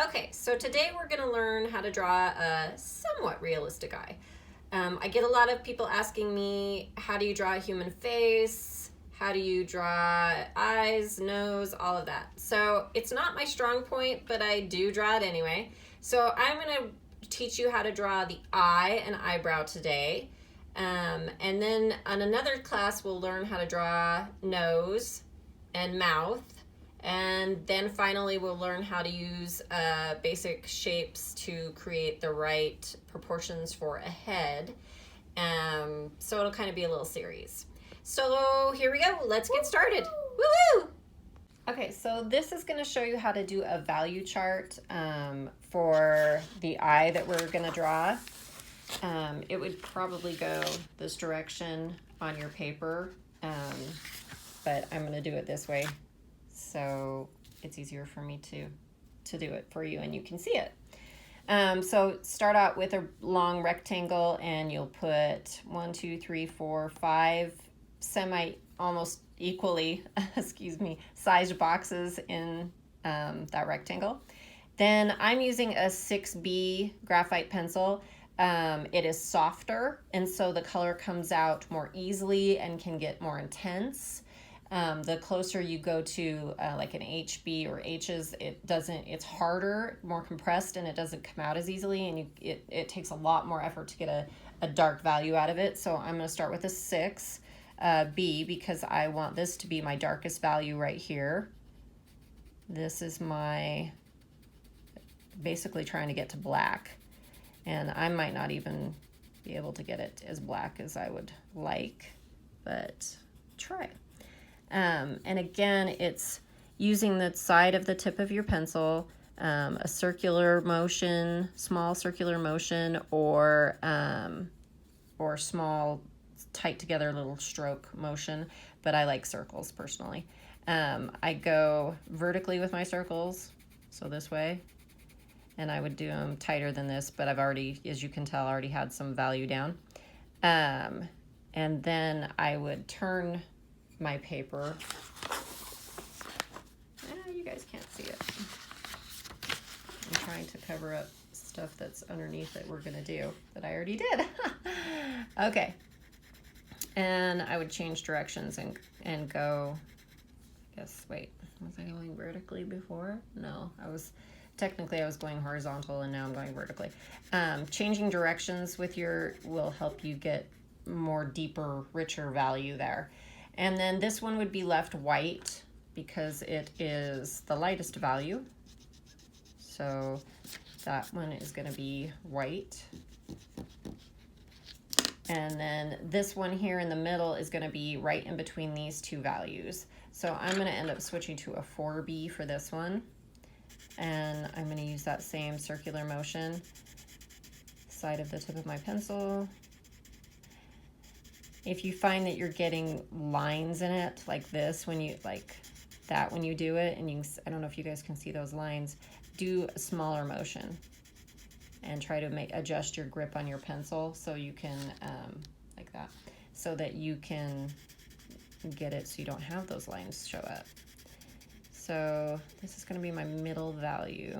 Okay, so today we're going to learn how to draw a somewhat realistic eye. I get a lot of people asking me, how do you draw a human face? How do you draw eyes, nose, all of that? So it's not my strong point, but I do draw it anyway. So I'm going to teach you how to draw the eye and eyebrow today. And then on another class, we'll learn how to draw nose and mouth. And then finally, we'll learn how to use basic shapes to create the right proportions for a head. So it'll kind of be a little series. So here we go. Let's get started. Woo-hoo! Okay, so this is going to show you how to do a value chart for the eye that we're going to draw. It would probably go this direction on your paper, but I'm going to do it this way. So it's easier for me to do it for you and you can see it. So start out with a long rectangle and you'll put 1, 2, 3, 4, 5 almost equally, sized boxes in that rectangle. Then I'm using a 6B graphite pencil. It is softer and so the color comes out more easily and can get more intense. The closer you go to like an HB or H's, it's harder, more compressed, and it doesn't come out as easily, and it takes a lot more effort to get a dark value out of it. So I'm going to start with a 6B because I want this to be my darkest value right here. This is my basically trying to get to black, and I might not even be able to get it as black as I would like, but try. And again, it's using the side of the tip of your pencil, a circular motion, small circular motion, or small, tight together little stroke motion, but I like circles personally. I go vertically with my circles, so this way, and I would do them tighter than this, but I've already, as you can tell, already had some value down. And then I would turn my paper. You guys can't see it. I'm trying to cover up stuff that's underneath that we're going to do that I already did. Okay. And I would change directions and go, was I going vertically before? No, I was going horizontal and now I'm going vertically. Changing directions will help you get more deeper, richer value there. And then this one would be left white because it is the lightest value. So that one is going to be white. And then this one here in the middle is going to be right in between these two values. So I'm going to end up switching to a 4B for this one. And I'm going to use that same circular motion, side of the tip of my pencil. If you find that you're getting lines in it like this, when you do it, and I don't know if you guys can see those lines, do a smaller motion and try to adjust your grip on your pencil so you can, like that, so that you can get it so you don't have those lines show up. So this is going to be my middle value.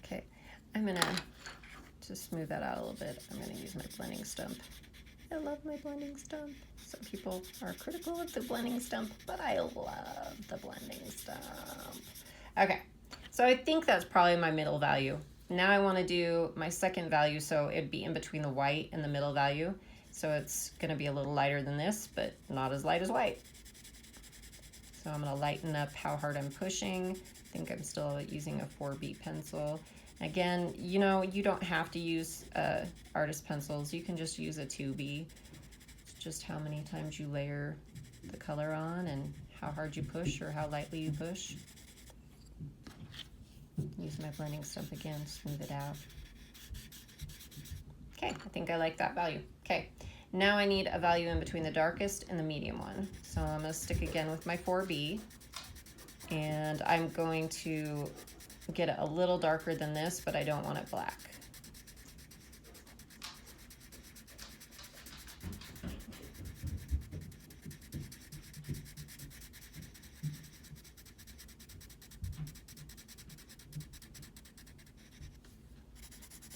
Okay, I'm going to smooth that out a little bit. I'm going to use my blending stump. I love my blending stump. Some people are critical of the blending stump, but I love the blending stump. Okay, so I think that's probably my middle value. Now I want to do my second value, so it'd be in between the white and the middle value. So it's going to be a little lighter than this, but not as light as white. So I'm going to lighten up how hard I'm pushing. I think I'm still using a 4B pencil. Again, you don't have to use artist pencils. You can just use a 2B. It's just how many times you layer the color on and how hard you push or how lightly you push. Use my blending stump again, smooth it out. Okay, I think I like that value. Okay, Now I need a value in between the darkest and the medium one. So I'm going to stick again with my 4B, and I'm going to get it a little darker than this, but I don't want it black.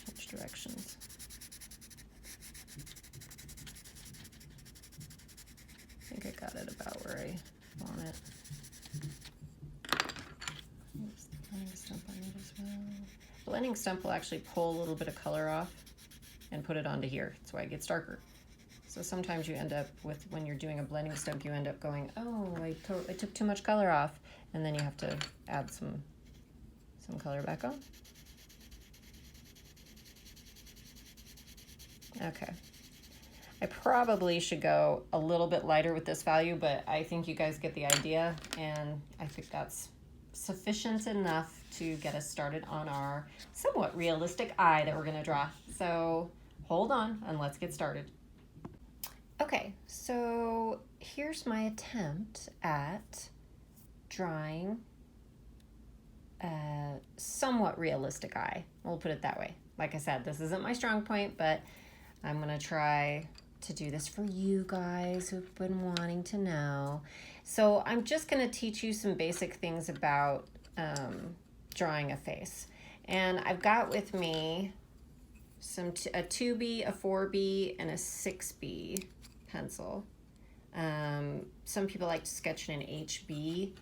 Touch directions. I think I got it about where I want it. Use the blending stump on it as well. Blending stump will actually pull a little bit of color off and put it onto here. That's why it gets darker. So sometimes you end up with, when you're doing a blending stump, you end up going, oh, I took too much color off, and then you have to add some color back on. Okay. I probably should go a little bit lighter with this value, but I think you guys get the idea, and I think that's sufficient enough to get us started on our somewhat realistic eye that we're going to draw. So hold on and let's get started. Okay, so here's my attempt at drawing a somewhat realistic eye. We'll put it that way. Like I said, this isn't my strong point, but I'm going to try to do this for you guys who've been wanting to know. So I'm just going to teach you some basic things about drawing a face. And I've got with me a 2B, a 4B, and a 6B pencil. Some people like to sketch in an HB.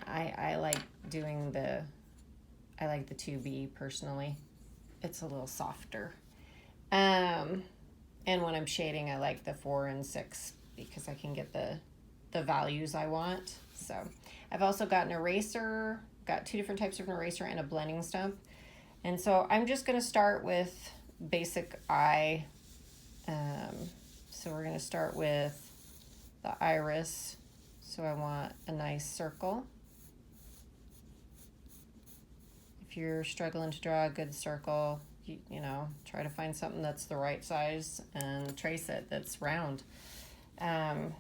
I like doing the 2B personally. It's a little softer. And when I'm shading, I like the 4 and 6 because I can get the values I want. So I've also got an eraser, got 2 different types of an eraser and a blending stump. And so I'm just going to start with basic eye. So we're going to start with the iris. So I want a nice circle. If you're struggling to draw a good circle, you know, try to find something that's the right size and trace it that's round. And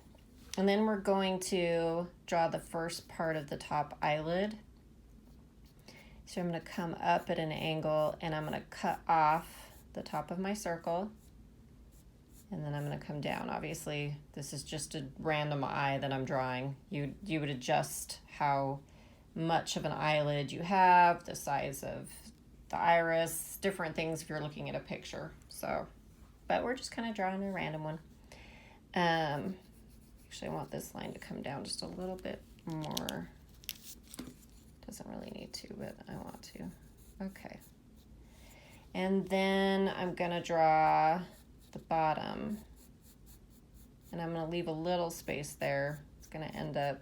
then we're going to draw the first part of the top eyelid. So I'm going to come up at an angle and I'm going to cut off the top of my circle. And then I'm going to come down. Obviously, this is just a random eye that I'm drawing. You would adjust how much of an eyelid you have, the size of the iris, different things if you're looking at a picture. So, but we're just kind of drawing a random one. Actually, I want this line to come down just a little bit more. Doesn't really need to, but I want to. Okay. And then I'm going to draw the bottom. And I'm going to leave a little space there. It's going to end up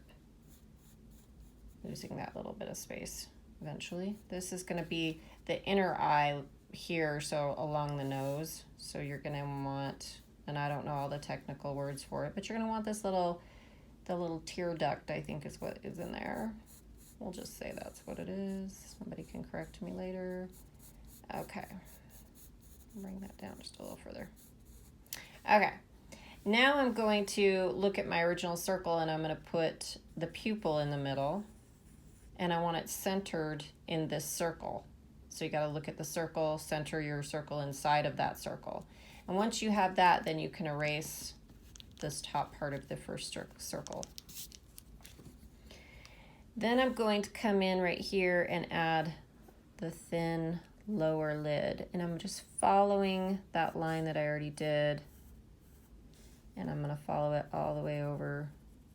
losing that little bit of space eventually. This is going to be the inner eye here, so along the nose. So you're going to want, and I don't know all the technical words for it, but you're going to want this the little tear duct, I think is what is in there. We'll just say that's what it is. Somebody can correct me later. Okay. Bring that down just a little further. Okay. Now I'm going to look at my original circle and I'm going to put the pupil in the middle. And I want it centered in this circle. So you got to look at the circle, center your circle inside of that circle. And once you have that, then you can erase this top part of the first circle. Then I'm going to come in right here and add the thin lower lid. And I'm just following that line that I already did. And I'm going to follow it all the way over.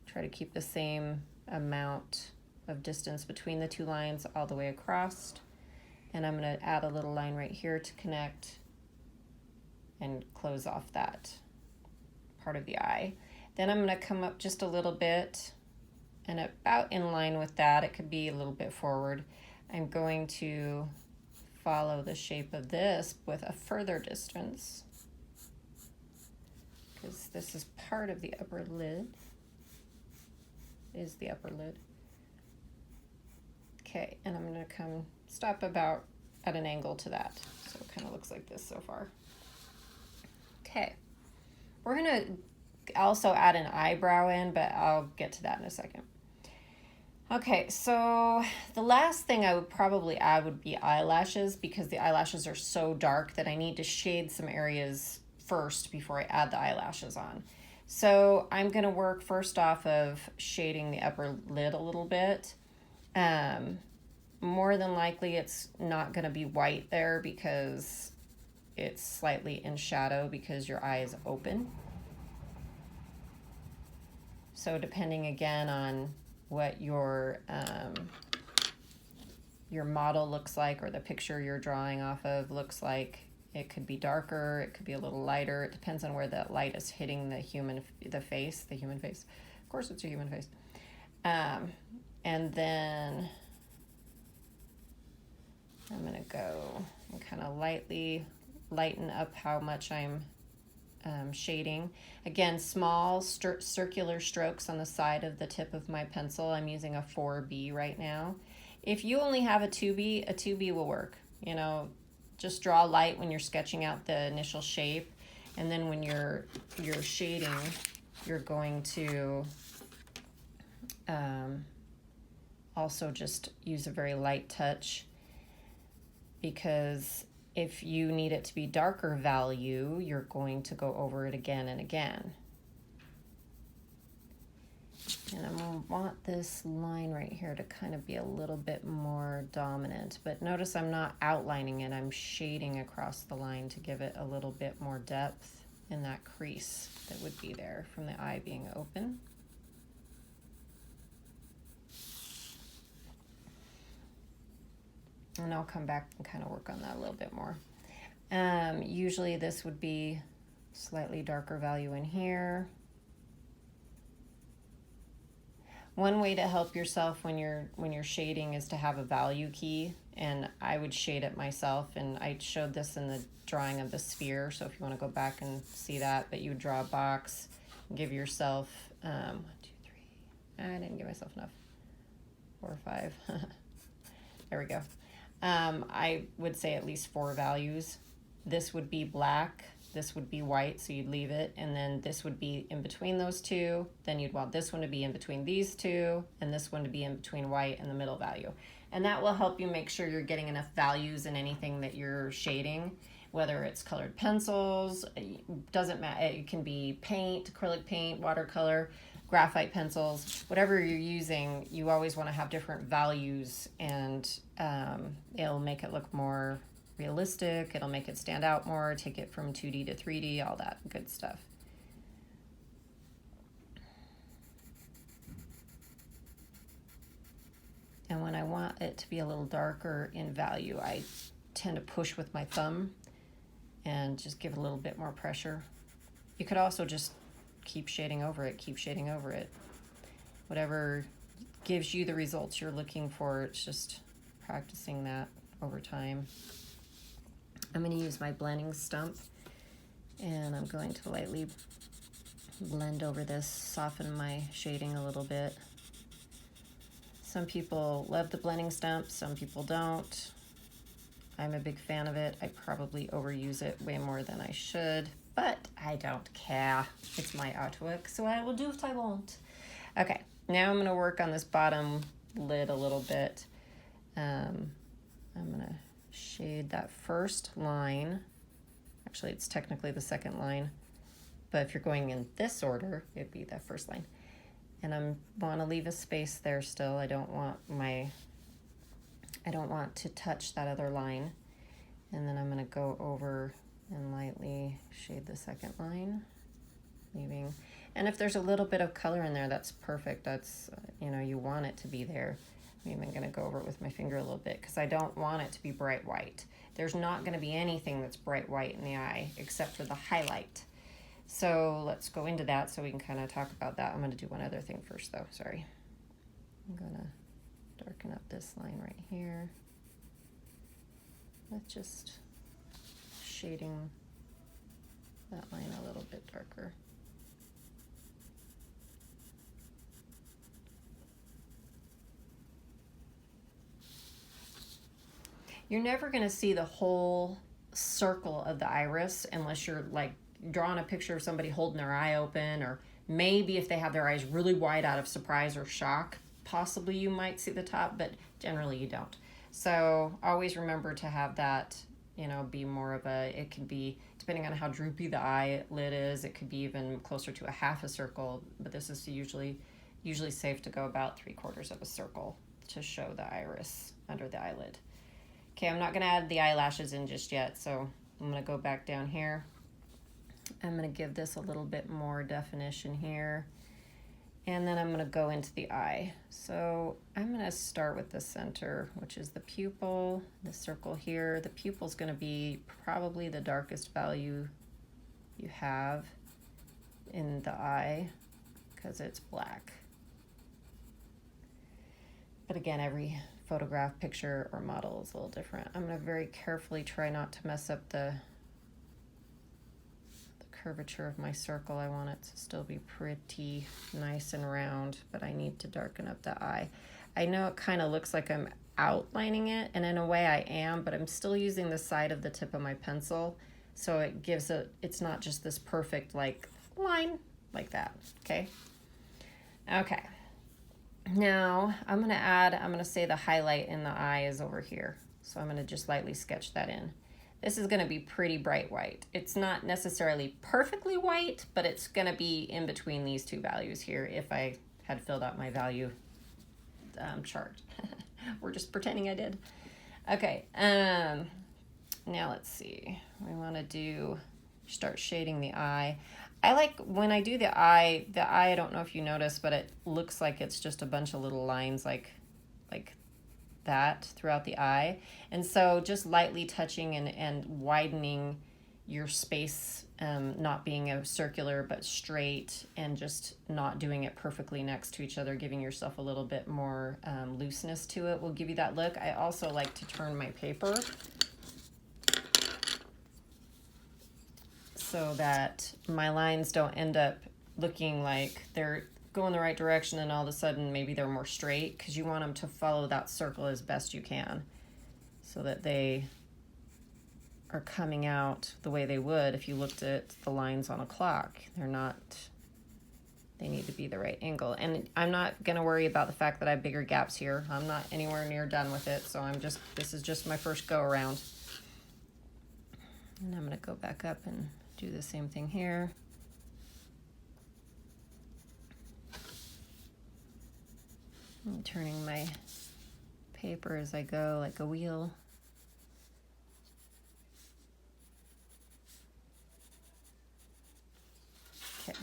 Try to keep the same amount of distance between the two lines all the way across. And I'm going to add a little line right here to connect and close off that part of the eye. Then I'm going to come up just a little bit and about in line with that, it could be a little bit forward. I'm going to follow the shape of this with a further distance because this is part of the upper lid, is the upper lid. Okay, and I'm going to stop about at an angle to that. So it kind of looks like this so far. Okay, We're gonna also add an eyebrow in, but I'll get to that in a second. Okay, so the last thing I would probably add would be eyelashes, because the eyelashes are so dark that I need to shade some areas first before I add the eyelashes on. So I'm going to work first off of shading the upper lid a little bit. More than likely it's not going to be white there because it's slightly in shadow because your eye is open. So depending again on what your model looks like, or the picture you're drawing off of looks like, it could be darker, it could be a little lighter. It depends on where that light is hitting the human face. Of course it's a human face. And then I'm gonna go and kind of lightly lighten up how much I'm shading. Again, small circular strokes on the side of the tip of my pencil. I'm using a 4B right now. If you only have a 2B, a 2B will work. You know, just draw light when you're sketching out the initial shape, and then when you're shading, you're going to also just use a very light touch, because if you need it to be darker value, you're going to go over it again and again. And I'm going to want this line right here to kind of be a little bit more dominant. But notice I'm not outlining it, I'm shading across the line to give it a little bit more depth in that crease that would be there from the eye being open. And I'll come back and kind of work on that a little bit more. Usually this would be slightly darker value in here. One way to help yourself when you're shading is to have a value key, and I would shade it myself, and I showed this in the drawing of the sphere, so if you want to go back and see that, but you would draw a box, give yourself 1, 2, 3, I didn't give myself enough, 4 or 5. There we go. I would say at least 4 values. This would be black, this would be white, so you'd leave it, and then this would be in between those two, then you'd want this one to be in between these two, and this one to be in between white and the middle value. And that will help you make sure you're getting enough values in anything that you're shading, whether it's colored pencils, doesn't matter, it can be paint, acrylic paint, watercolor, graphite pencils, whatever you're using, you always want to have different values, and it'll make it look more realistic, it'll make it stand out more, take it from 2D to 3D, all that good stuff. And when I want it to be a little darker in value, I tend to push with my thumb and just give it a little bit more pressure. You could also just keep shading over it, whatever gives you the results you're looking for. It's just practicing that over time. I'm going to use my blending stump, and I'm going to lightly blend over this, soften my shading a little bit. Some people love the blending stump, some people don't. I'm a big fan of it. I probably overuse it way more than I should, but I don't care. It's my artwork, so I will do what I want. Okay, now I'm going to work on this bottom lid a little bit. I'm going to shade that first line. Actually, it's technically the second line, but if you're going in this order, it'd be that first line. And I want to leave a space there still. I don't want to touch that other line. And then I'm going to go over and lightly shade the second line, leaving. And if there's a little bit of color in there, that's perfect. That's, you want it to be there. I'm even going to go over it with my finger a little bit because I don't want it to be bright white. There's not going to be anything that's bright white in the eye except for the highlight. So let's go into that so we can kind of talk about that. I'm going to do one other thing first though, sorry. I'm going to darken up this line right here. Let's just shading that line a little bit darker. You're never going to see the whole circle of the iris unless you're like drawing a picture of somebody holding their eye open, or maybe if they have their eyes really wide out of surprise or shock, possibly you might see the top, but generally you don't. So always remember to have that, you know, be more of a, it can be, depending on how droopy the eyelid is, it could be even closer to a half a circle, but this is usually safe to go about 3/4 of a circle to show the iris under the eyelid. Okay, I'm not going to add the eyelashes in just yet, so I'm going to go back down here. I'm going to give this a little bit more definition here, and then I'm going to go into the eye. So I'm going to start with the center, which is the pupil, the circle here. The pupil is going to be probably the darkest value you have in the eye because it's black. But again, every photograph, picture, or model is a little different. I'm going to very carefully try not to mess up the curvature of my circle. I want it to still be pretty nice and round, but I need to darken up the eye. I know it kind of looks like I'm outlining it, and in a way I am, but I'm still using the side of the tip of my pencil, so it gives it's not just this perfect like line like that. Okay. Now I'm going to say the highlight in the eye is over here. So I'm going to just lightly sketch that in. This is going to be pretty bright white. It's not necessarily perfectly white, but it's going to be in between these two values here if I had filled out my value chart. We're just pretending I did. Okay, now let's see. We want to start shading the eye. I like when I do the eye, I don't know if you notice, but it looks like it's just a bunch of little lines like that throughout the eye. And so just lightly touching and widening your space, not being a circular but straight, and just not doing it perfectly next to each other, giving yourself a little bit more looseness to it will give you that look. I also like to turn my paper so that my lines don't end up looking like they're going the right direction and all of a sudden maybe they're more straight, because you want them to follow that circle as best you can so that they are coming out the way they would if you looked at the lines on a clock. They need to be the right angle. And I'm not going to worry about the fact that I have bigger gaps here. I'm not anywhere near done with it, so this is just my first go around. And I'm going to go back up and do the same thing here. I'm turning my paper as I go like a wheel. Okay.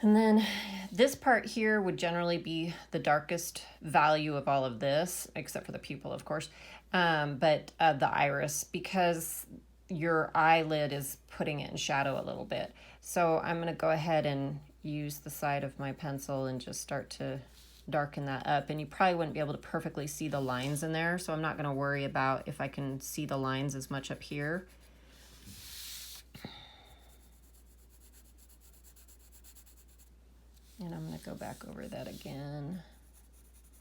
And then this part here would generally be the darkest value of all of this, except for the pupil, of course, but the iris, because your eyelid is putting it in shadow a little bit. So I'm going to go ahead and use the side of my pencil and just start to darken that up. And you probably wouldn't be able to perfectly see the lines in there, so I'm not going to worry about if I can see the lines as much up here. And I'm going to go back over that again.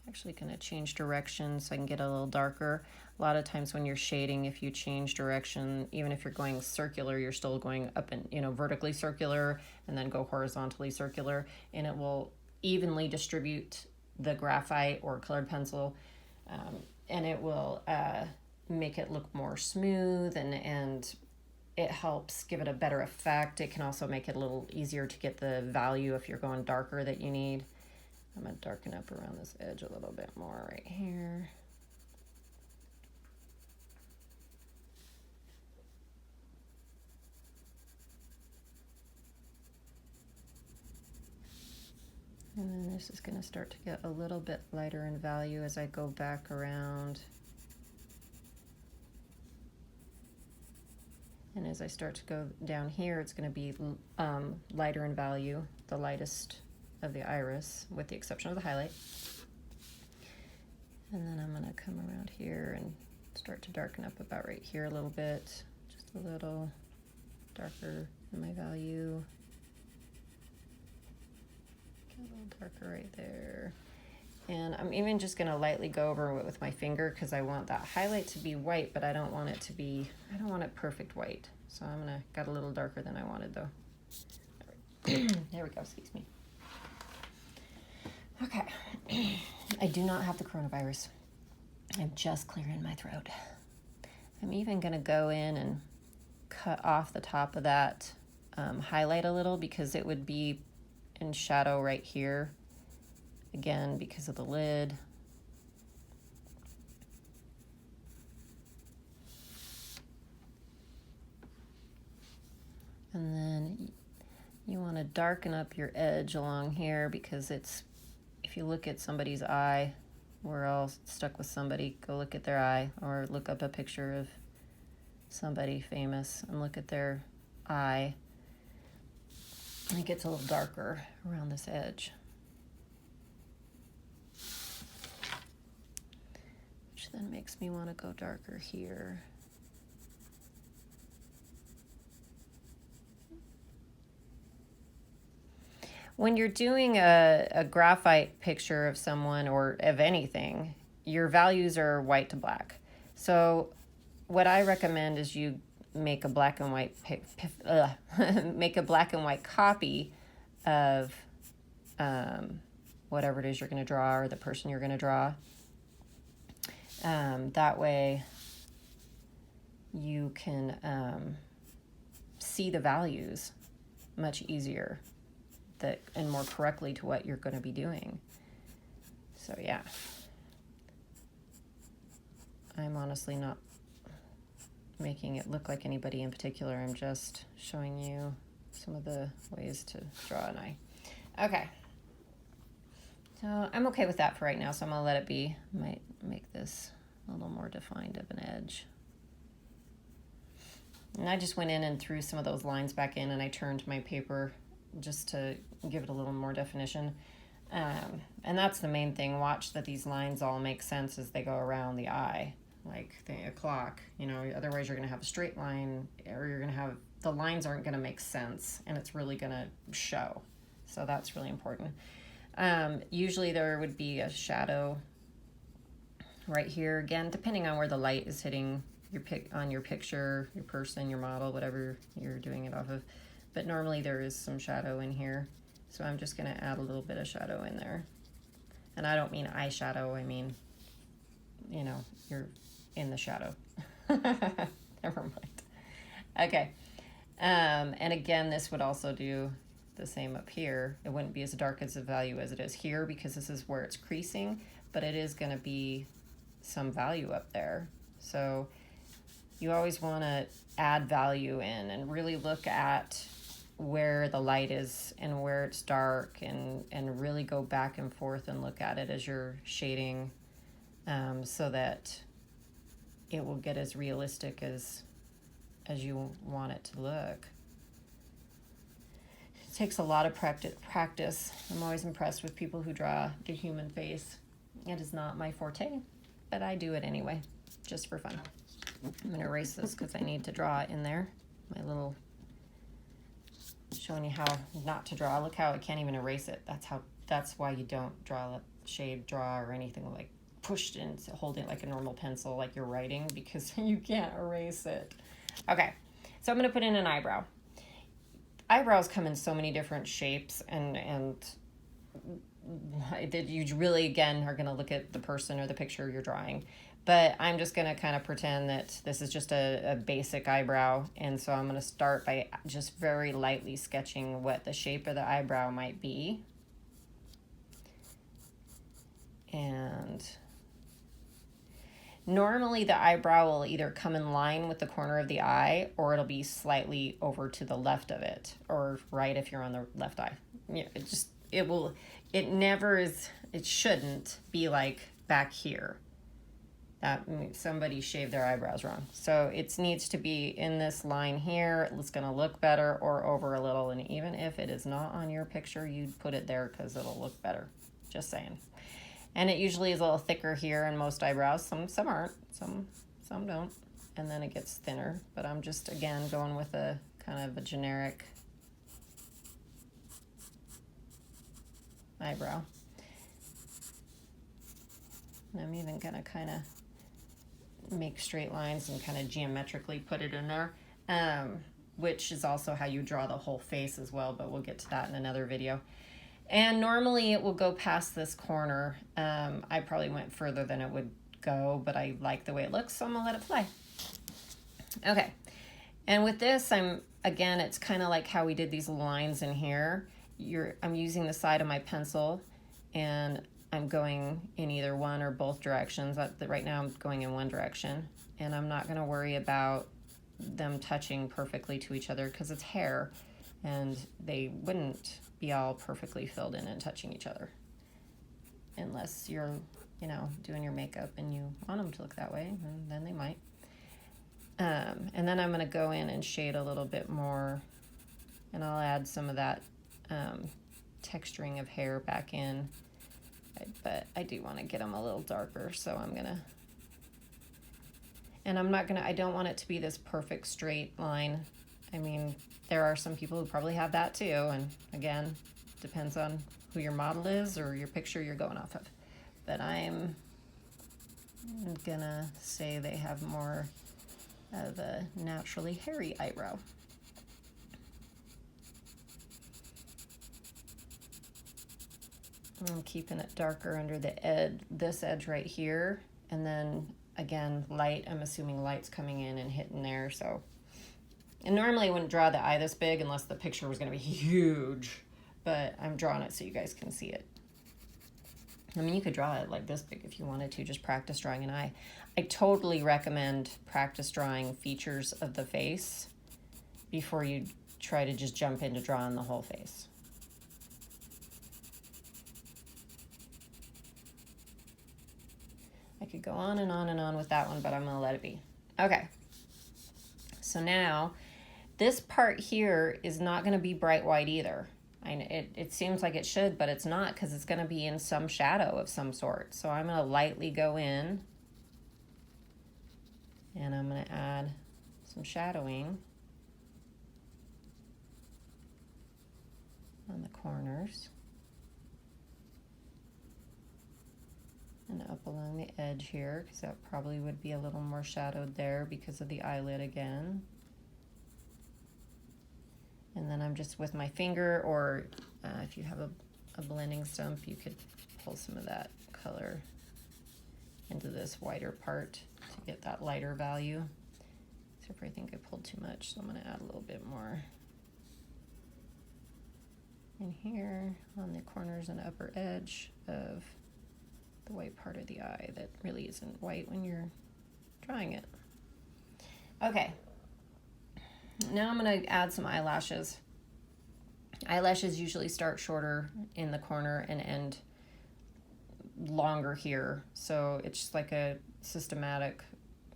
Actually going to change direction so I can get a little darker. A lot of times when you're shading, if you change direction, even if you're going circular, you're still going up and, vertically circular and then go horizontally circular, and it will evenly distribute the graphite or colored pencil, and it will make it look more smooth, and it helps give it a better effect. It can also make it a little easier to get the value if you're going darker that you need. I'm going to darken up around this edge a little bit more right here. And then this is going to start to get a little bit lighter in value as I go back around. And as I start to go down here, it's going to be lighter in value, the lightest of the iris, with the exception of the highlight. And then I'm going to come around here and start to darken up about right here a little bit, just a little darker in my value. Get a little darker right there. And I'm even just going to lightly go over it with my finger because I want that highlight to be white, but I don't want it perfect white. So I'm gonna, got a little darker than I wanted though. There we go, excuse me. Okay, I do not have the coronavirus. I'm just clearing my throat. I'm even gonna go in and cut off the top of that highlight a little because it would be in shadow right here. Again, because of the lid. And then you want to darken up your edge along here because it's, if you look at somebody's eye, we're all stuck with somebody, go look at their eye or look up a picture of somebody famous and look at their eye. And it gets a little darker around this edge. Which then makes me want to go darker here. When you're doing a graphite picture of someone or of anything, your values are white to black. So what I recommend is you make a black and white make a black and white copy of whatever it is you're going to draw or the person you're going to draw. That way you can see the values much easier and more correctly to what you're going to be doing. So yeah, I'm honestly not making it look like anybody in particular. I'm just showing you some of the ways to draw an eye. Okay, so I'm okay with that for right now, so I'm gonna let it be. Might make this a little more defined of an edge. And I just went in and threw some of those lines back in, and I turned my paper just to give it a little more definition. And that's the main thing. Watch that these lines all make sense as they go around the eye, like a clock, you know, otherwise you're going to have a straight line, or you're going to have, the lines aren't going to make sense, and it's really going to show. So that's really important. Usually there would be a shadow right here, again, depending on where the light is hitting on your picture, your person, your model, whatever you're doing it off of. But normally there is some shadow in here. So I'm just going to add a little bit of shadow in there. And I don't mean eyeshadow, I mean, you know, you're in the shadow. Never mind. Okay. And again, this would also do the same up here. It wouldn't be as dark as the value as it is here because this is where it's creasing, but it is going to be some value up there. So you always want to add value in and really look at where the light is and where it's dark, and really go back and forth and look at it as you're shading, so that it will get as realistic as you want it to look. It takes a lot of practice. I'm always impressed with people who draw the human face. It is not my forte, but I do it anyway, just for fun. I'm going to erase this because I need to draw it in there. My little, showing you how not to draw. Look how I can't even erase it. That's why you don't draw shade draw or anything like pushed in, hold it like a normal pencil like you're writing, because you can't erase it. Okay, so I'm going to put in an eyebrow. Eyebrows come in so many different shapes, and you really, again, are going to look at the person or the picture you're drawing. But I'm just going to kind of pretend that this is just a basic eyebrow. And so I'm going to start by just very lightly sketching what the shape of the eyebrow might be. And normally the eyebrow will either come in line with the corner of the eye, or it'll be slightly over to the left of it, or right if you're on the left eye. Yeah, it shouldn't be like back here. Somebody shaved their eyebrows wrong. So it needs to be in this line here. It's going to look better, or over a little. And even if it is not on your picture, you'd put it there because it'll look better. Just saying. And it usually is a little thicker here in most eyebrows. Some aren't. Some don't. And then it gets thinner. But I'm just, again, going with a kind of a generic eyebrow. And I'm even going to kind of make straight lines and kind of geometrically put it in there. which is also how you draw the whole face as well, but we'll get to that in another video. And normally it will go past this corner. I probably went further than it would go, but I like the way it looks, so I'm gonna let it fly. Okay, and with this, again, it's kind of like how we did these lines in here. I'm using the side of my pencil, and I'm going in either one or both directions. Right now I'm going in one direction, and I'm not gonna worry about them touching perfectly to each other because it's hair, and they wouldn't be all perfectly filled in and touching each other unless you're, you know, doing your makeup and you want them to look that way, and then they might. And then I'm going to go in and shade a little bit more, and I'll add some of that texturing of hair back in, but I do want to get them a little darker, so I'm going to, and I don't want it to be this perfect straight line. I mean, there are some people who probably have that too, and again, depends on who your model is or your picture you're going off of. But I'm gonna say they have more of a naturally hairy eyebrow. I'm keeping it darker under the edge, this edge right here, and then again, light, I'm assuming light's coming in and hitting there, so. And normally I wouldn't draw the eye this big unless the picture was gonna be huge, but I'm drawing it so you guys can see it. I mean, you could draw it like this big if you wanted to, just practice drawing an eye. I totally recommend practice drawing features of the face before you try to just jump into drawing the whole face. I could go on and on and on with that one, but I'm gonna let it be. Okay, so now this part here is not gonna be bright white either. It seems like it should, but it's not, because it's gonna be in some shadow of some sort. So I'm gonna lightly go in, and I'm gonna add some shadowing on the corners. And up along the edge here, because that probably would be a little more shadowed there because of the eyelid again. And then I'm just with my finger, or if you have a blending stump, you could pull some of that color into this whiter part to get that lighter value. Except for I think I pulled too much, so I'm gonna add a little bit more in here on the corners and upper edge of the white part of the eye that really isn't white when you're drawing it. Okay, now I'm going to add some eyelashes. Eyelashes usually start shorter in the corner and end longer here, so it's just like a systematic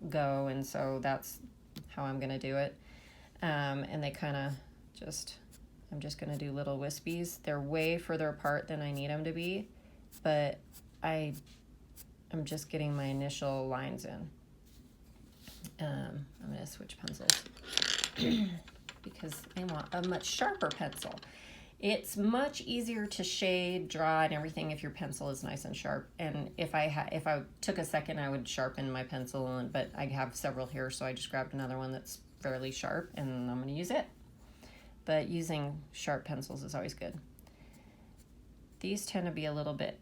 go, and so that's how I'm going to do it. And they kind of just, I'm just going to do little wispies. They're way further apart than I need them to be, but I'm just getting my initial lines in. I'm going to switch pencils because I want a much sharper pencil. It's much easier to shade, draw, and everything if your pencil is nice and sharp. And if I took a second, I would sharpen my pencil, but I have several here, so I just grabbed another one that's fairly sharp, and I'm going to use it. But using sharp pencils is always good. These tend to be a little bit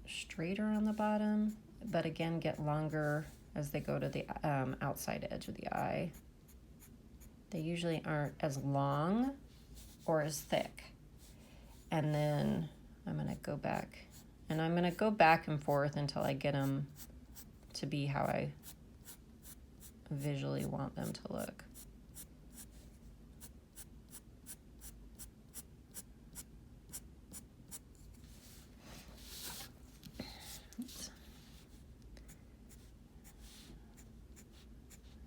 straighter on the bottom, but again get longer as they go to the outside edge of the eye. They usually aren't as long or as thick. And then I'm going to go back, and I'm going to go back and forth until I get them to be how I visually want them to look.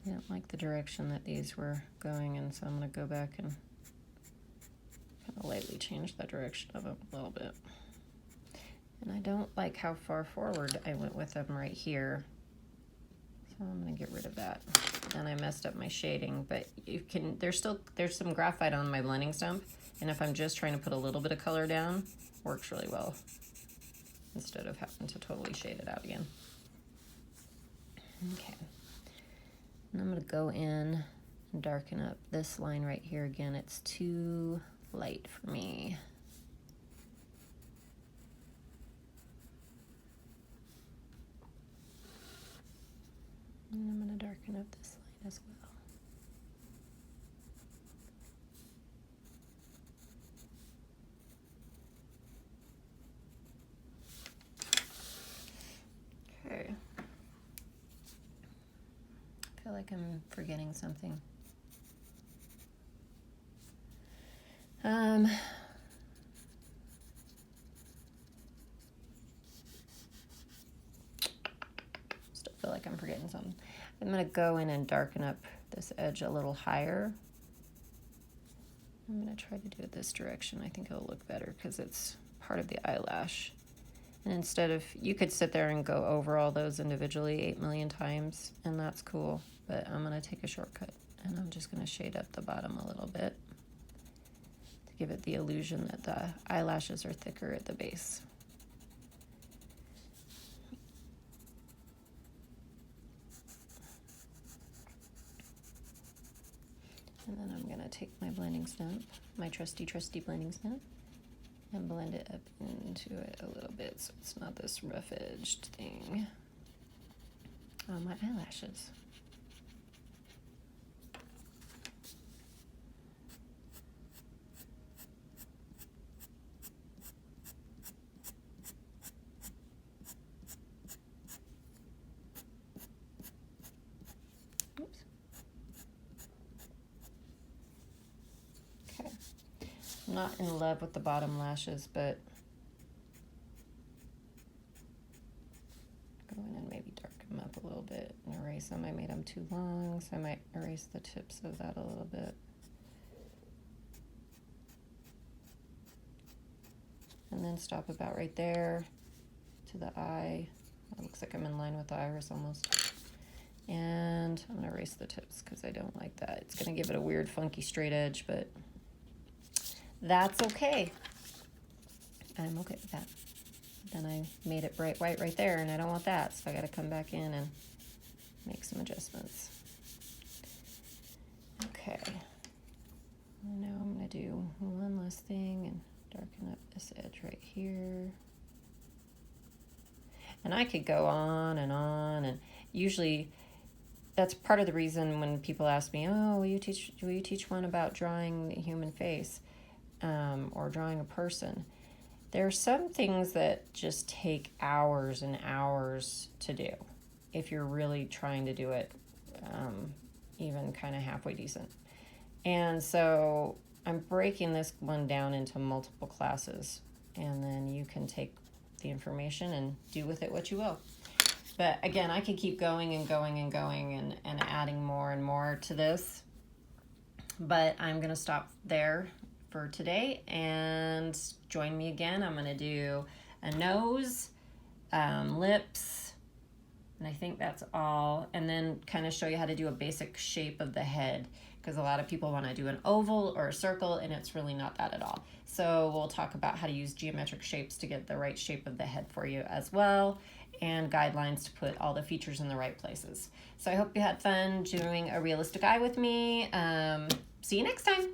I don't like the direction that these were going in, so I'm going to go back and kind of lightly change the direction of them a little bit. And I don't like how far forward I went with them right here, so I'm going to get rid of that. And I messed up my shading, but you can, there's some graphite on my blending stump, and if I'm just trying to put a little bit of color down, works really well instead of having to totally shade it out again. Okay. And I'm going to go in darken up this line right here again. It's too light for me. And I'm going to darken up this line as well. Okay. I feel like I'm forgetting something. Still feel like I'm forgetting something. I'm going to go in and darken up this edge a little higher. I'm going to try to do it this direction. I think it'll look better because it's part of the eyelash. And instead of, you could sit there and go over all those individually 8 million times, and that's cool. But I'm going to take a shortcut, and I'm just going to shade up the bottom a little bit to give it the illusion that the eyelashes are thicker at the base. And then I'm going to take my blending stamp, my trusty blending stamp, and blend it up into it a little bit so it's not this rough-edged thing on my eyelashes. Oops. Okay. I'm not in love with the bottom lashes, but go in and maybe darken them up a little bit and erase them. I made them too long, so I might erase the tips of that a little bit. And then stop about right there to the eye. It looks like I'm in line with the iris almost. And I'm going to erase the tips because I don't like that. It's going to give it a weird, funky, straight edge, but that's okay. I'm okay with that. Then I made it bright white right there, and I don't want that, so I got to come back in and make some adjustments. Okay. Now I'm going to do one last thing and darken up this edge right here. And I could go on, and usually that's part of the reason when people ask me, oh, will you teach one about drawing the human face or drawing a person? There are some things that just take hours and hours to do if you're really trying to do it even kind of halfway decent. And so I'm breaking this one down into multiple classes, and then you can take the information and do with it what you will. But again, I could keep going and going and going and adding more and more to this. But I'm going to stop there for today and join me again. I'm going to do a nose, lips, and I think that's all. And then kind of show you how to do a basic shape of the head, because a lot of people want to do an oval or a circle, and it's really not that at all. So we'll talk about how to use geometric shapes to get the right shape of the head for you as well, and guidelines to put all the features in the right places. So I hope you had fun doing a realistic eye with me. See you next time.